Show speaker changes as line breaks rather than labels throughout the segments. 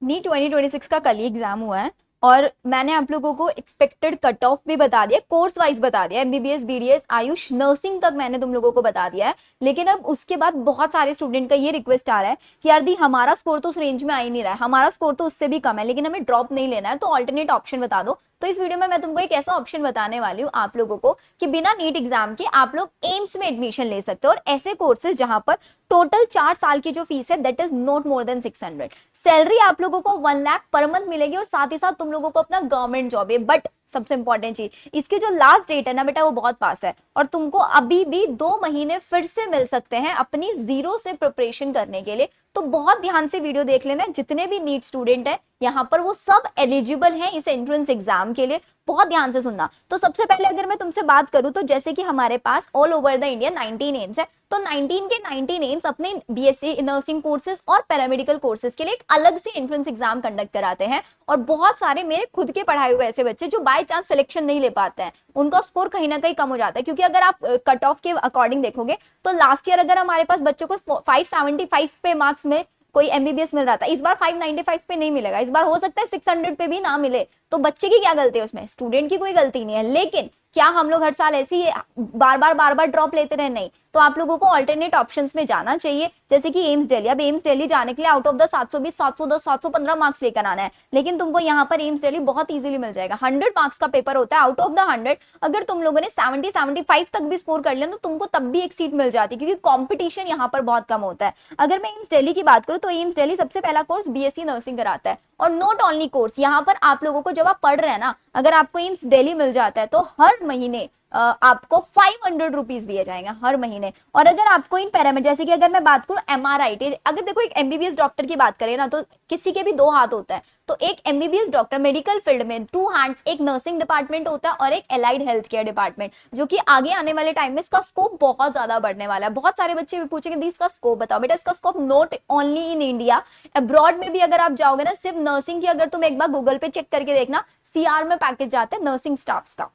NEET 2026 का कल ही exam हुआ है और मैंने आप लोगों को एक्सपेक्टेड कट ऑफ भी बता दिया, कोर्स वाइज बता दिया, एमबीबीएस, बीडीएस, आयुष, नर्सिंग तक मैंने तुम लोगों को बता दिया है। लेकिन अब उसके बाद बहुत सारे स्टूडेंट का ये रिक्वेस्ट आ रहा है कि यार दी हमारा स्कोर तो उस रेंज में आ ही नहीं रहा है, हमारा स्कोर तो उससे भी कम है, लेकिन हमें ड्रॉप नहीं लेना है, तो ऑल्टरनेट ऑप्शन बता दो। तो इस वीडियो में मैं तुमको एक ऐसा ऑप्शन बताने वाली हूँ आप लोगों को कि बिना नीट एग्जाम के आप लोग एम्स में एडमिशन ले सकते हो, और ऐसे कोर्सेज जहां पर टोटल 4 साल की जो फीस है that is not more than 600। Salary आप लोगों को 1 लाख पर मंथ मिलेगी, और साथ ही साथ तुम लोगों को अपना गवर्नमेंट जॉब है। बट सबसे इंपॉर्टेंट चीज, इसकी जो लास्ट डेट है ना बेटा, वो बहुत पास है, और तुमको अभी भी 2 महीने फिर से मिल सकते हैं अपनी जीरो से प्रिपरेशन करने के लिए। तो बहुत ध्यान से वीडियो देख लेना, जितने भी नीट स्टूडेंट है यहाँ पर वो सब एलिजिबल हैं इस एंट्रेंस एग्जाम के लिए। बहुत ध्यान से सुनना। तो सबसे पहले अगर मैं तुमसे बात करूं तो जैसे कि हमारे पास all over the India 19 AIIMS है, तो 19 के 19 एम्स अपने बीएससी नर्सिंग कोर्सेज और पैरामेडिकल कोर्सेज के लिए एक अलग से एंट्रेंस एग्जाम कंडक्ट कराते हैं। और बहुत सारे मेरे खुद के पढ़ाए हुए ऐसे बच्चे जो बाय चांस सिलेक्शन नहीं ले पाते हैं, उनका स्कोर कहीं ना कहीं कम हो जाता है, क्योंकि अगर आप कट ऑफ के अकॉर्डिंग देखोगे तो लास्ट ईयर अगर हमारे पास बच्चों को 575 पे मार्क्स में कोई एमबीबीएस मिल रहा था, इस बार 595 पे नहीं मिलेगा, इस बार हो सकता है 600 पे भी ना मिले। तो बच्चे की क्या गलती है उसमें? स्टूडेंट की कोई गलती नहीं है। लेकिन क्या हम लोग हर साल ऐसे ही बार बार ड्रॉप लेते रहे? नहीं। तो आप लोगों को ऑल्टरनेट ऑप्शंस में जाना चाहिए, जैसे कि एम्स दिल्ली। अब एम्स दिल्ली जाने के लिए आउट ऑफ द 720, 710, 715 मार्क्स लेकर आना है, लेकिन तुमको यहाँ पर एम्स दिल्ली बहुत इजीली मिल जाएगा। 100 मार्क्स का पेपर होता है, आउट ऑफ द 100 अगर तुम लोगों ने 70, 75 तक भी स्कोर कर लिया तो तुमको तब भी एक सीट मिल जाती है, क्योंकि कॉम्पिटिशन यहाँ पर बहुत कम होता है। अगर मैं एम्स दिल्ली की बात करूँ तो एम्स दिल्ली सबसे पहला कोर्स बीएससी नर्सिंग कराता है, और नॉट ओनली कोर्स, यहाँ पर आप लोगों को जब आप पढ़ रहे हैं ना, अगर आपको एम्स दिल्ली मिल जाता है तो हर महीने आपको 500 रुपीज दिए जाएंगे हर महीने। और अगर आपको इन पैरामीटर, जैसे कि अगर मैं बात करूं एमआरआईटी, अगर देखो एक एमबीबीएस डॉक्टर की बात करें ना, तो किसी के भी 2 हाथ होता है, तो एक एमबीबीएस डॉक्टर मेडिकल फील्ड में 2 हैंड्स, एक नर्सिंग डिपार्टमेंट होता है और एक एलाइड हेल्थ केयर डिपार्टमेंट, जो कि आगे आने वाले टाइम में इसका स्कोप बहुत ज्यादा बढ़ने वाला है। बहुत सारे बच्चे भी पूछेंगे इसका स्कोप बताओ। बेटा इसका scope not only in India, abroad में भी अगर आप जाओगे ना, सिर्फ नर्सिंग की अगर तुम एक बार गूगल पे चेक करके देखना, सीआर में पैकेज जाता है नर्सिंग स्टाफ्स का।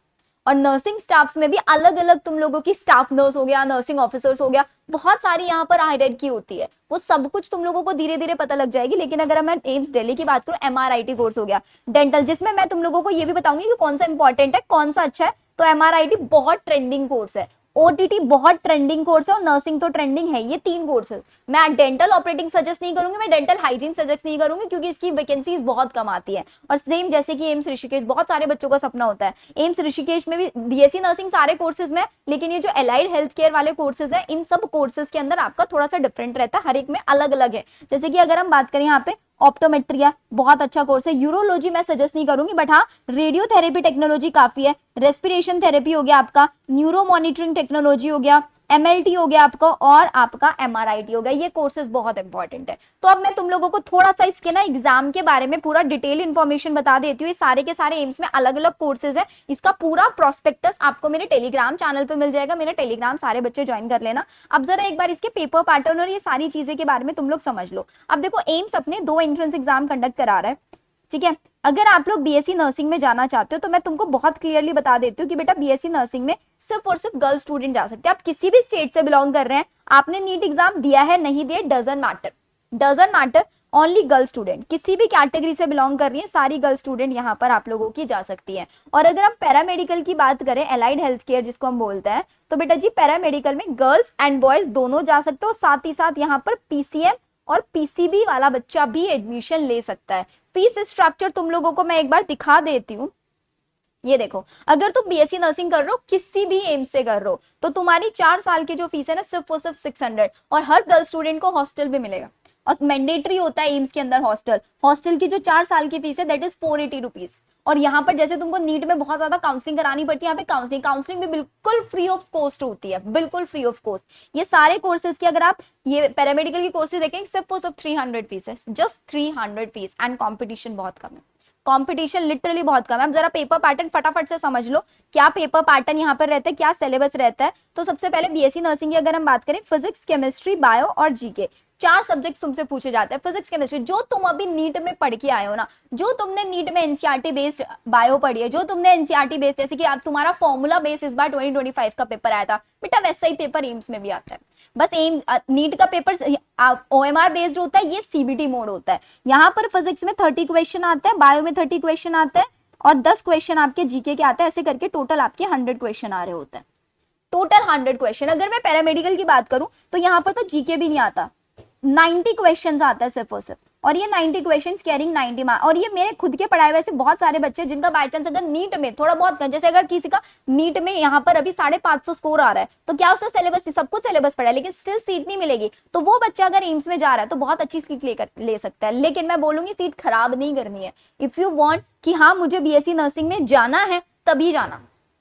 और नर्सिंग स्टाफ्स में भी अलग अलग तुम लोगों की स्टाफ नर्स हो गया, नर्सिंग ऑफिसर्स हो गया, बहुत सारी यहाँ पर हायरार्की होती है, वो सब कुछ तुम लोगों को धीरे धीरे पता लग जाएगी। लेकिन अगर मैं एम्स दिल्ली की बात करूं, एमआरआईटी कोर्स हो गया, डेंटल, जिसमें मैं तुम लोगों को ये भी बताऊंगी कि कौन सा इंपॉर्टेंट है, कौन सा अच्छा है। तो एमआरआईटी बहुत ट्रेंडिंग कोर्स है, ओटीटी बहुत ट्रेंडिंग कोर्स है, और नर्सिंग तो ट्रेंडिंग है। ये 3 कोर्सेज। मैं डेंटल ऑपरेटिंग सजेस्ट नहीं करूंगी, मैं डेंटल हाइजीन सजेस्ट नहीं करूंगी, क्योंकि इसकी वैकेंसीज बहुत कम आती है। और सेम जैसे कि एम्स ऋषिकेश, बहुत सारे बच्चों का सपना होता है, एम्स ऋषिकेश में भी बीएससी नर्सिंग सारे कोर्सेज में, लेकिन ये जो एलाइड हेल्थ केयर वाले कोर्सेज है, इन सब कोर्सेज के अंदर आपका थोड़ा सा डिफरेंट रहता है, हर एक में अलग अलग है। जैसे कि अगर हम बात करें यहाँ पे ऑप्टोमेट्रिया, बहुत अच्छा कोर्स है। यूरोलॉजी मैं सजेस्ट नहीं करूंगी, बट हाँ रेडियोथेरेपी टेक्नोलॉजी काफी है। रेस्पिरेशन थेरेपी हो गया आपका, न्यूरो मॉनिटरिंग टेक्नोलॉजी हो गया, एमएलटी हो गया आपका, और आपका एमआरआईटी हो गया। ये कोर्सेज बहुत इंपॉर्टेंट है। तो अब मैं तुम लोगों को थोड़ा सा इसके ना एग्जाम के बारे में पूरा डिटेल इन्फॉर्मेशन बता देती हूँ। ये सारे के सारे एम्स में अलग अलग कोर्सेज है, इसका पूरा प्रोस्पेक्टस आपको मेरे टेलीग्राम चैनल पे मिल जाएगा। मेरा टेलीग्राम सारे बच्चे ज्वाइन कर लेना। अब जरा एक बार इसके पेपर पैटर्न और ये सारी चीजें के बारे में तुम लोग समझ लो। अब देखो एम्स अपने 2 एंट्रेंस एग्जाम कंडक्ट करा रहा है, ठीक है। अगर आप लोग बीएससी नर्सिंग में जाना चाहते हो तो मैं तुमको बहुत क्लियरली बता देती हूँ कि बेटा बीएससी नर्सिंग में सिर्फ और सिर्फ गर्ल स्टूडेंट जा सकते हैं। आप किसी भी स्टेट से बिलोंग कर रहे हैं, आपने नीट एग्जाम दिया है नहीं दिया, doesn't matter, doesn't matter, only girl student, किसी भी कैटेगरी से बिलोंग कर रही है, सारी गर्ल स्टूडेंट यहाँ पर आप लोगों की जा सकती है। और अगर हम पैरामेडिकल की बात करें, एलाइड हेल्थ केयर जिसको हम बोलते हैं, तो बेटा जी पैरामेडिकल में गर्ल्स एंड बॉयज दोनों जा सकते हो। साथ ही साथ यहाँ पर पीसीएम और पीसीबी वाला बच्चा भी एडमिशन ले सकता है। फीस स्ट्रक्चर तुम लोगों को मैं एक बार दिखा देती हूँ। ये देखो, अगर तुम बीएससी नर्सिंग कर रहे हो, किसी भी एम से कर रहे हो, तो तुम्हारी 4 साल की जो फीस है ना, सिर्फ और सिर्फ 600, और हर गर्ल स्टूडेंट को हॉस्टल भी मिलेगा, और मैंडेटरी होता है एम्स के अंदर हॉस्टल। हॉस्टल की जो 4 साल की फीस है दैट इज 480 रुपीज। और यहाँ पर जैसे तुमको नीट में बहुत ज्यादा काउंसलिंग करानी पड़ती है, यहाँ पे काउंसलिंग भी बिल्कुल फ्री ऑफ कॉस्ट होती है, बिल्कुल फ्री ऑफ कॉस्ट। ये सारे कोर्सेज की अगर आप ये पैरामेडिकल की कोर्सेज देखेंगे, सिर्फ और सिर्फ 300 फीस है, जस्ट 300 फीस, एंड कॉम्पिटिशन बहुत कम है, कंपटीशन लिटरली बहुत कम है। अब जरा पेपर पैटर्न फटाफट से समझ लो, क्या पेपर पैटर्न यहाँ पर रहता है, क्या सिलेबस रहता है। तो सबसे पहले बीएससी नर्सिंग की अगर हम बात करें, फिजिक्स, केमिस्ट्री, बायो और जीके, 4 सब्जेक्ट तुमसे पूछे जाते हैं, फिजिक्स केमिस्ट्री, जो तुम अभी नीट में पढ़ के आए हो ना, जो तुमने नीट में एनसीईआरटी बेस्ड बायो पढ़ी है, जो तुमने एनसीईआरटी बेस्ड, जैसे कि आप तुम्हारा फॉर्मूला बेस इस बार 2025 का पेपर आया था बेटा, वैसा ही पेपर एम्स में भी आता है। बस एम नीट का पेपर ओएमआर बेस्ड होता है, ये सीबीटी मोड होता है। यहाँ पर फिजिक्स में 30 क्वेश्चन आते हैं, बायो में 30 क्वेश्चन आते हैं और 10 क्वेश्चन आपके जीके के आते हैं, ऐसे करके टोटल आपके 100 क्वेश्चन आ रहे होते हैं, टोटल 100 क्वेश्चन। अगर मैं पैरामेडिकल की बात करूं तो यहाँ पर तो जीके भी नहीं आता, 90 क्वेश्चंस आता है सिर्फ और सिर्फ, और ये 90 क्वेश्चंस कैरिंग 90 मार्क्स। और ये मेरे खुद के पढ़ाए हुए ऐसे बहुत सारे बच्चे जिनका बाय चांस अगर नीट में थोड़ा बहुत, जैसे अगर किसी का नीट में यहाँ पर अभी 550 स्कोर आ रहा है, तो क्या उसका सिलेबस, सब कुछ सिलेबस पढ़ा है लेकिन स्टिल सीट नहीं मिलेगी, तो वो बच्चा अगर एम्स में जा रहा है तो बहुत अच्छी सीट ले सकता है। लेकिन मैं बोलूंगी सीट खराब नहीं करनी है। इफ यू वांट कि हाँ मुझे बीएससी नर्सिंग में जाना है तभी जाना,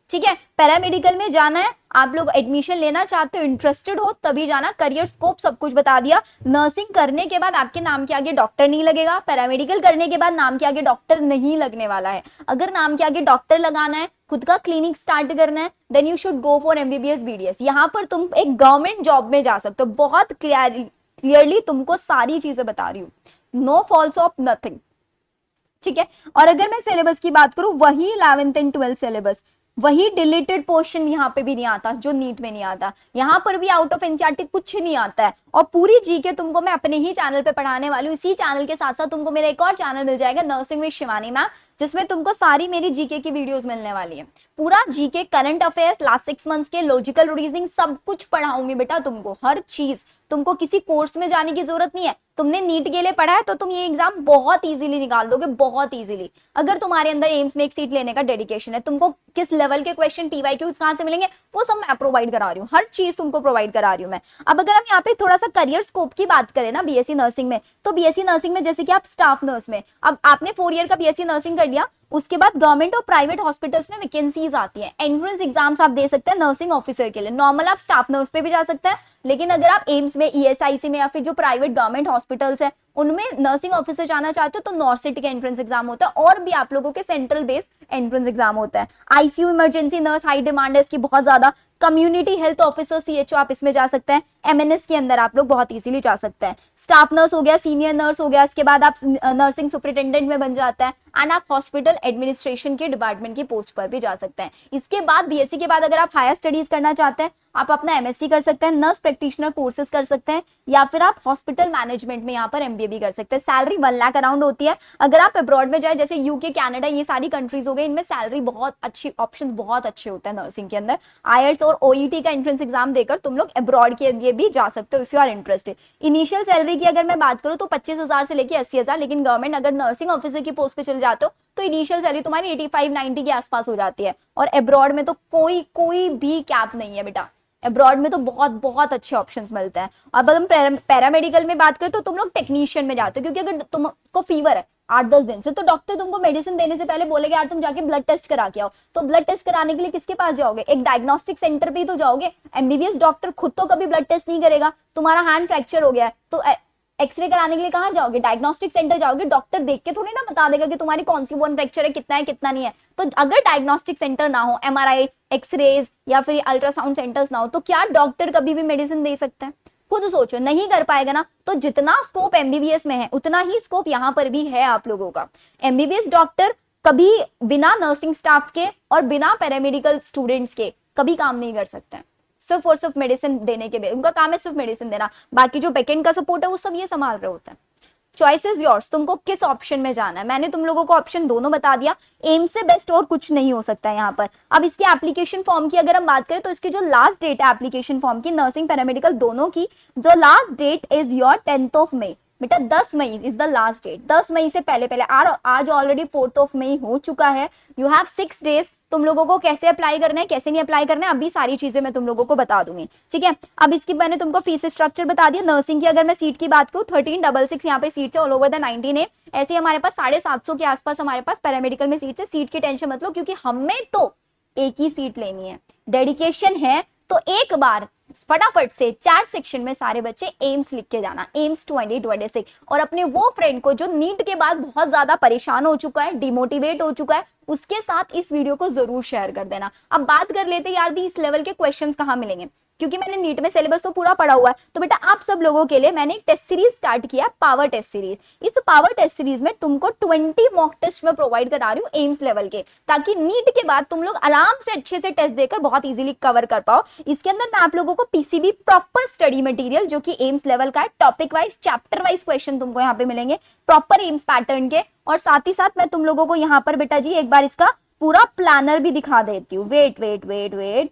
ठीक है। पैरामेडिकल में जाना है, आप लोग एडमिशन लेना चाहते हो, इंटरेस्टेड हो, तभी जाना। करियर स्कोप सब कुछ बता दिया। नर्सिंग करने के बाद आपके नाम के आगे डॉक्टर नहीं लगेगा, पैरामेडिकल करने के बाद नाम के आगे डॉक्टर नहीं लगने वाला है। अगर नाम के आगे डॉक्टर लगाना है, खुद का क्लिनिक स्टार्ट करना है, then you should go for MBBS BDS. यहाँ पर तुम एक गवर्नमेंट जॉब में जा सकते हो। बहुत क्लियरली तुमको सारी चीजें बता रही हूँ, नो फॉल्स ऑफ नथिंग, ठीक है। और अगर मैं सिलेबस की बात करूं, वही 11th एंड 12th सिलेबस, वही डिलीटेड पोर्शन यहाँ पे भी नहीं आता जो नीट में नहीं आता। यहाँ पर भी आउट ऑफ एनसीईआरटी कुछ नहीं आता है। और पूरी जीके तुमको मैं अपने ही चैनल पे पढ़ाने वाली हूँ। इसी चैनल के साथ साथ तुमको मेरा एक और चैनल मिल जाएगा, नर्सिंग विद शिवानी मैम, जिसमें तुमको सारी मेरी जीके की वीडियोस मिलने वाली है। पूरा GK, current affairs, last 6 months के, लॉजिकल रीजनिंग, सब कुछ पढ़ाऊंगी बेटा तुमको, हर चीज। तुमको किसी कोर्स में जाने की जरूरत नहीं है। तुमने नीट के लिए पढ़ा है तो तुम ये एग्जाम बहुत इजीली निकाल दोगे, बहुत इजीली। अगर तुम्हारे अंदर एम्स में एक सीट लेने का डेडिकेशन है, तुमको किस लेवल के क्वेश्चन, टीवाईक्यूज कहां से मिलेंगे, वो सब मैं प्रोवाइड करा रही हूँ, हर चीज तुमको प्रोवाइड करा रही हूँ मैं। अब अगर हम यहाँ पे थोड़ा सा करियर स्कोप की बात करें ना बीएससी नर्सिंग में, तो बीएससी नर्सिंग में जैसे कि आप स्टाफ नर्स में, अब आपने 4 ईयर का बीएससी नर्सिंग कर लिया, उसके बाद गवर्नमेंट और प्राइवेट हॉस्पिटल्स में वैकेंसीज आती है। एंट्रेंस एग्जाम्स आप दे सकते हैं नर्सिंग ऑफिसर के लिए। नॉर्मल आप स्टाफ नर्स पे भी जा सकते हैं, लेकिन अगर आप एम्स में, ईएसआईसी में, या फिर जो प्राइवेट गवर्नमेंट हॉस्पिटल्स है उनमें नर्सिंग ऑफिसर जाना चाहते हो तो नॉर्सिटी का एंट्रेंस एग्जाम होता है, और भी आप लोगों के सेंट्रल बेस्ड एंट्रेंस एग्जाम होता है। ICU emergency nurse high demand है इसकी बहुत ज्यादा। कम्युनिटी हेल्थ ऑफिसर सीएचओ आप इसमें जा सकते हैं। एमएनएस के अंदर आप लोग बहुत इजीली जा सकते हैं। स्टाफ नर्स हो गया, सीनियर नर्स हो गया, इसके बाद आप नर्सिंग सुपरिटेंडेंट में बन जाता है, एंड आप हॉस्पिटल एडमिनिस्ट्रेशन के डिपार्टमेंट की पोस्ट पर भी जा सकते हैं। इसके बाद बीएससी के बाद अगर आप हायर स्टडीज करना चाहते हैं, आप अपना एमएससी कर सकते हैं, नर्स प्रैक्टिशनर कोर्सेज कर सकते हैं, या फिर आप हॉस्पिटल मैनेजमेंट में यहाँ पर एमबीए भी कर सकते हैं। सैलरी 1 लाख अराउंड होती है। अगर आप अब्रॉड में जाए, जैसे यूके, कनाडा, ये सारी कंट्रीज हो गए, इनमें सैलरी बहुत अच्छी, ऑप्शन बहुत अच्छे होते हैं नर्सिंग के अंदर। आईएलटीएस और ओईटी का एंट्रेंस एग्जाम देकर तुम लोग अब्रॉड के लिए भी जा सकते हो if you are interested. Initial salary की अगर मैं बात करूँ तो 25,000 से लेकर 80,000, लेकिन गवर्नमेंट अगर नर्सिंग ऑफिसर की पोस्ट पे चले जाते हो तो इनिशियल सैलरी तुम्हारी 85-90 के आसपास हो जाती है। और अब्रॉड में तो कोई भी कैप नहीं है बेटा, अब्रॉड में तो बहुत बहुत अच्छे ऑप्शंस मिलते हैं। अब अगर हम पैरामेडिकल में बात करें तो तुम लोग टेक्नीशियन में जाते हो, क्योंकि अगर तुमको फीवर है 8-10 दिन से, तो डॉक्टर तुमको मेडिसिन देने से पहले बोलेगा यार तुम जाके ब्लड टेस्ट करा के आओ। तो ब्लड टेस्ट कराने के लिए किसके पास जाओगे? एक डायग्नोस्टिक सेंटर पे ही तो जाओगे। एमबीबीएस डॉक्टर खुद तो कभी ब्लड टेस्ट नहीं करेगा। तुम्हारा हैंड फ्रैक्चर हो गया है तो एक्सरे कराने के लिए कहाँ जाओगे? डायग्नोस्टिक सेंटर जाओगे। डॉक्टर देख के थोड़ी ना बता देगा कि तुम्हारी कौन सी बोन फ्रैक्चर है, कितना नहीं है। तो अगर डायग्नोस्टिक सेंटर ना हो, एमआरआई, एक्सरेज या फिर अल्ट्रासाउंड सेंटर्स ना हो, तो क्या डॉक्टर कभी भी मेडिसिन दे सकता है? खुद सोचो, नहीं कर पाएगा ना। तो जितना स्कोप एमबीबीएस में है उतना ही स्कोप यहाँ पर भी है आप लोगों का। एमबीबीएस डॉक्टर कभी बिना नर्सिंग स्टाफ के और बिना पैरामेडिकल स्टूडेंट्स के कभी काम नहीं कर सकते हैं। सिर्फ और सिर्फ मेडिसिन देने के लिए उनका काम है, सिर्फ मेडिसिन देना। बाकी जो बैकएंड का सपोर्ट है वो सब ये संभाल रहे होते हैं। चॉइस इज योर्स, तुमको किस ऑप्शन में जाना है। मैंने तुम लोगों को ऑप्शन दोनों बता दिया। एम से बेस्ट और कुछ नहीं हो सकता है यहाँ पर। अब इसकी एप्लीकेशन फॉर्म की अगर हम बात करें तो इसकी जो लास्ट डेट है एप्लीकेशन फॉर्म की, नर्सिंग पैरामेडिकल दोनों की, जो last date is your 10th मई बेटा। 10 मई इज द लास्ट डेट। 10 मई से पहले आज ऑलरेडी 4 मई हो चुका है। You have 6 days. तुम लोगों को कैसे अप्लाई करना है, कैसे नहीं अप्लाई करना है, अभी सारी चीजें मैं तुम लोगों को बता दूंगी, ठीक है। अब इसकी मैंने तुमको फीस स्ट्रक्चर बता दिया। नर्सिंग की अगर मैं सीट की बात करूँ 1366 यहाँ पे सीट है, ऑल ओवर द 19 है। ऐसे ही हमारे पास 750 के आसपास हमारे पास पैरामेडिकल में सीट है। सीट की टेंशन मत लो, क्योंकि हमें तो एक ही सीट लेनी है। डेडिकेशन है तो एक बार फटाफट से 4 सेक्शन में सारे बच्चे एम्स लिख के जाना, एम्स 2026। और अपने वो फ्रेंड को जो नीट के बाद बहुत ज्यादा परेशान हो चुका है, डिमोटिवेट हो चुका है, उसके साथ इस वीडियो को जरूर शेयर कर देना। अब बात कर लेते हैं यार दी इस लेवल के क्वेश्चंस कहाँ मिलेंगे, क्योंकि मैंने नीट में सिलेबस तो पूरा पढ़ा हुआ है, तो बेटा आप सब लोगों के लिए मैंने एक टेस्ट सीरीज स्टार्ट किया, पावर टेस्ट सीरीज। इस पावर टेस्ट सीरीज में तुमको 20 मॉक टेस्ट में प्रोवाइड करा रही हूँ एम्स लेवल के, ताकि नीट के बाद तुम लोग आराम से अच्छे से टेस्ट देकर बहुत इजीली कवर कर पाओ। इसके अंदर मैं आप लोगों को पीसीबी प्रॉपर स्टडी मटेरियल जो कि एम्स लेवल का है, topic wise chapter wise question तुमको यहाँ पे मिलेंगे प्रॉपर एम्स पैटर्न के, और साथ ही साथ मैं तुम लोगों को यहाँ पर बेटा जी एक बार इसका पूरा प्लानर भी दिखा देती हूँ। वेट वेट वेट वेट,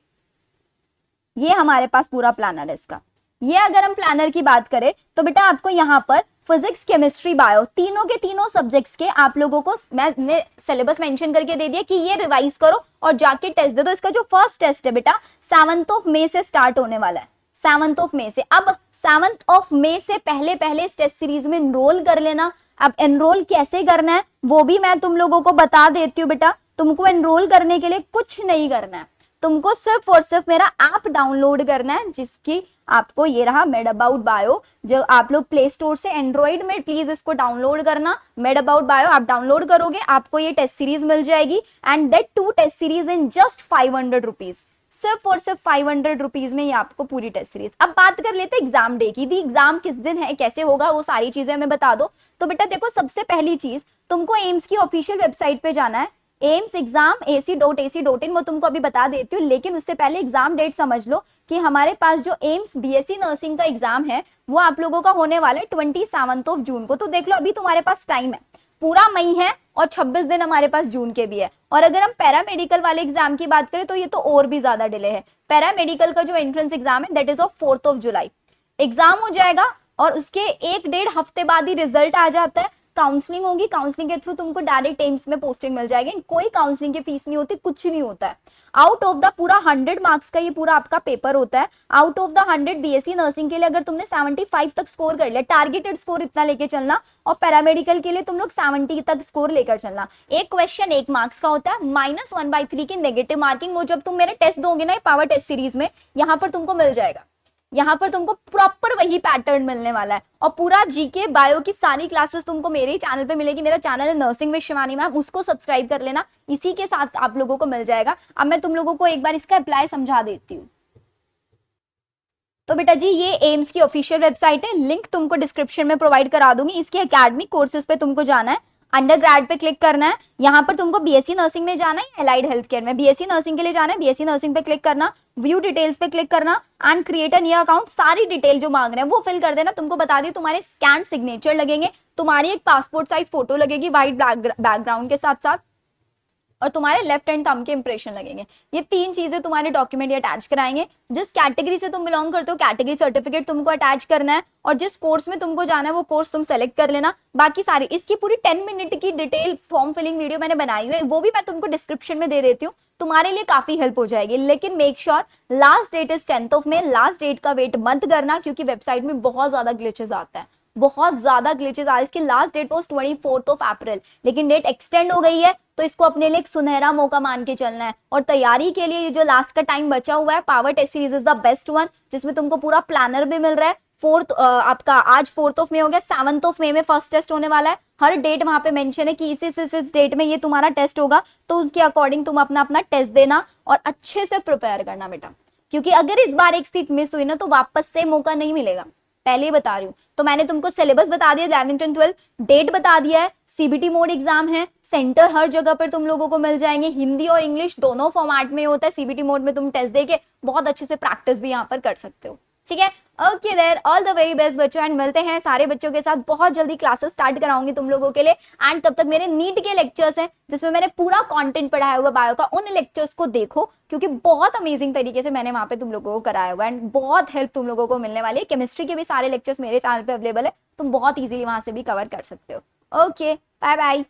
ये हमारे पास पूरा प्लानर है इसका। ये अगर हम प्लानर की बात करें तो बेटा आपको यहाँ पर फिजिक्स केमिस्ट्री बायो तीनों के तीनों सब्जेक्ट्स के आप लोगों को मैंने सिलेबस मेंशन करके दे दिया कि ये रिवाइज करो और जाके टेस्ट दे दो। इसका जो फर्स्ट टेस्ट है बेटा 7 मई से स्टार्ट होने वाला है, 7 मई से। अब 7 मई से पहले पहले इस टेस्ट सीरीज में एनरोल कर लेना। अब एनरोल कैसे करना है वो भी मैं तुम लोगों को बता देती हूँ बेटा। तुमको एनरोल करने के लिए कुछ नहीं करना है, तुमको सिर्फ और सिर्फ मेरा ऐप डाउनलोड करना है, जिसकी आपको ये रहा मेड अबाउट बायो, जो आप लोग प्ले स्टोर से एंड्रॉइड में प्लीज इसको डाउनलोड करना। मेड अबाउट बायो आप डाउनलोड करोगे आपको ये टेस्ट सीरीज मिल जाएगी, and that 2 test series in just 500 rupees. सिर्फ और सिर्फ 500 रुपीज में ये आपको पूरी टेस्ट सीरीज। अब बात कर लेते हैं एग्जाम डे की। दी एग्जाम किस दिन है, कैसे होगा, वो सारी चीजें हमें बता दो। तो बेटा देखो सबसे पहली चीज तुमको एम्स की ऑफिशियल वेबसाइट पे जाना है, एम्स एग्जाम ac.ac.in, वो तुमको अभी बता देती हूँ, लेकिन उससे पहले एग्जाम डेट समझ लो कि हमारे पास जो एम्स बीएससी नर्सिंग का एग्जाम है वो आप लोगों का होने वाला है 27 जून को। तो देख लो अभी तुम्हारे पास टाइम है, पूरा मई है और 26 दिन हमारे पास जून के भी है। और अगर हम पैरामेडिकल वाले एग्जाम की बात करें तो ये तो और भी ज्यादा डिले है। पैरामेडिकल का जो एंट्रेंस एग्जाम है that is of 4 July exam हो जाएगा, और उसके 1-1.5 हफ्ते बाद ही रिजल्ट आ जाता है। काउंसलिंग होगी, काउंसलिंग के थ्रू तुमको डायरेक्ट एम्स में पोस्टिंग मिल जाएगी, कोई काउंसलिंग की फीस नहीं होती, कुछ नहीं होता है। आउट ऑफ द पूरा 100 मार्क्स का ये पूरा आपका पेपर होता है। Out of the 100 BSc nursing के लिए अगर तुमने 75 तक स्कोर कर लिया, टारगेटेड स्कोर इतना लेके चलना, और पैरामेडिकल के लिए तुम लोग 70 तक स्कोर लेकर चलना। एक क्वेश्चन 1 मार्क्स का होता है, -1/3 की नेगेटिव मार्किंग, वो जब तुम मेरे टेस्ट दोगे ना पावर टेस्ट सीरीज में, यहाँ पर तुमको मिल जाएगा। यहाँ पर तुमको प्रॉपर वही पैटर्न मिलने वाला है, और पूरा जीके बायो की सारी क्लासेस तुमको मेरे ही चैनल पे मिलेगी। मेरा चैनल है नर्सिंग विद शिवानी मैम, उसको सब्सक्राइब कर लेना, इसी के साथ आप लोगों को मिल जाएगा। अब मैं तुम लोगों को एक बार इसका अप्लाई समझा देती हूँ। तो बेटा जी ये एम्स की ऑफिशियल वेबसाइट है, लिंक तुमको डिस्क्रिप्शन में प्रोवाइड करा दूंगी। इसके एकेडमिक कोर्सेज पे तुमको जाना है, अंडर ग्रेड पे क्लिक करना है। यहाँ पर तुमको बीएससी नर्सिंग में जाना है, एलाइड हेल्थ केयर में। बीएससी नर्सिंग के लिए जाना है, बीएससी नर्सिंग पे क्लिक करना, व्यू डिटेल्स पे क्लिक करना, and create a new account. सारी डिटेल जो मांग रहे हैं वो फिल कर देना। तुमको बता दी तुम्हारे स्कैन सिग्नेचर लगेंगे, तुम्हारी एक पासपोर्ट साइज फोटो लगेगी व्हाइट बैकग्राउंड के साथ साथ, और तुम्हारे लेफ्ट हैंड थंब के इंप्रेशन लगेंगे। ये 3 चीजें तुम्हारे डॉक्यूमेंट ये अटैच कराएंगे। जिस कैटेगरी से तुम बिलोंग करते हो कैटेगरी सर्टिफिकेट तुमको अटैच करना है, और जिस कोर्स में तुमको जाना है वो कोर्स तुम सेलेक्ट कर लेना। बाकी सारी इसकी पूरी 10 मिनट की डिटेल फॉर्म फिलिंग वीडियो मैंने बनाई हुई है, वो भी मैं तुमको डिस्क्रिप्शन में दे देती हूँ, तुम्हारे लिए काफी हेल्प हो जाएगी। लेकिन make sure last date is 10 मई, लास्ट डेट का वेट मत करना, क्योंकि वेबसाइट में बहुत ज्यादा ग्लिचेस आता है, बहुत ज्यादा ग्लिचेस आ रहे। इसकी लास्ट डेट वाज 24 अप्रैल, लेकिन डेट एक्सटेंड हो गई है, तो इसको अपने लिए एक सुनहरा मौका मान के चलना है। और तैयारी के लिए ये जो लास्ट का टाइम बचा हुआ है, power test series is the best one, जिसमें तुमको पूरा प्लानर भी मिल रहा है। आपका आज 4 मई हो गया, 7 मई में फर्स्ट टेस्ट होने वाला है। हर डेट वहां पे मेंशन है कि इस डेट में ये तुम्हारा टेस्ट होगा, तो उसके अकॉर्डिंग तुम अपना अपना टेस्ट देना और अच्छे से प्रिपेयर करना बेटा, क्योंकि अगर इस बार एक सीट मिस हुई ना तो वापस से मौका नहीं मिलेगा, पहले ही बता रही हूँ। तो मैंने तुमको सिलेबस बता दिया 11th and 12th, डेट बता दिया है, सीबीटी मोड एग्जाम है, सेंटर हर जगह पर तुम लोगों को मिल जाएंगे। हिंदी और इंग्लिश दोनों फॉर्मेट में होता है। सीबीटी मोड में तुम टेस्ट देके बहुत अच्छे से प्रैक्टिस भी यहाँ पर कर सकते हो, ठीक है। Okay there, all the very best बच्चों, एंड मिलते हैं सारे बच्चों के साथ। बहुत जल्दी क्लासेस स्टार्ट कराऊंगी तुम लोगों के लिए, एंड तब तक मेरे नीट के लेक्चर्स हैं जिसमें मैंने पूरा कंटेंट पढ़ाया हुआ बायो का, उन लेक्चर्स को देखो, क्योंकि बहुत अमेजिंग तरीके से मैंने वहां पे तुम लोगों को कराया हुआ है, एंड बहुत हेल्प तुम लोगों को मिलने वाली है। केमिस्ट्री के भी सारे लेक्चर्स मेरे चैनल पे अवेलेबल है, तुम बहुत ईजिली वहां से भी कवर कर सकते हो। Okay, bye bye.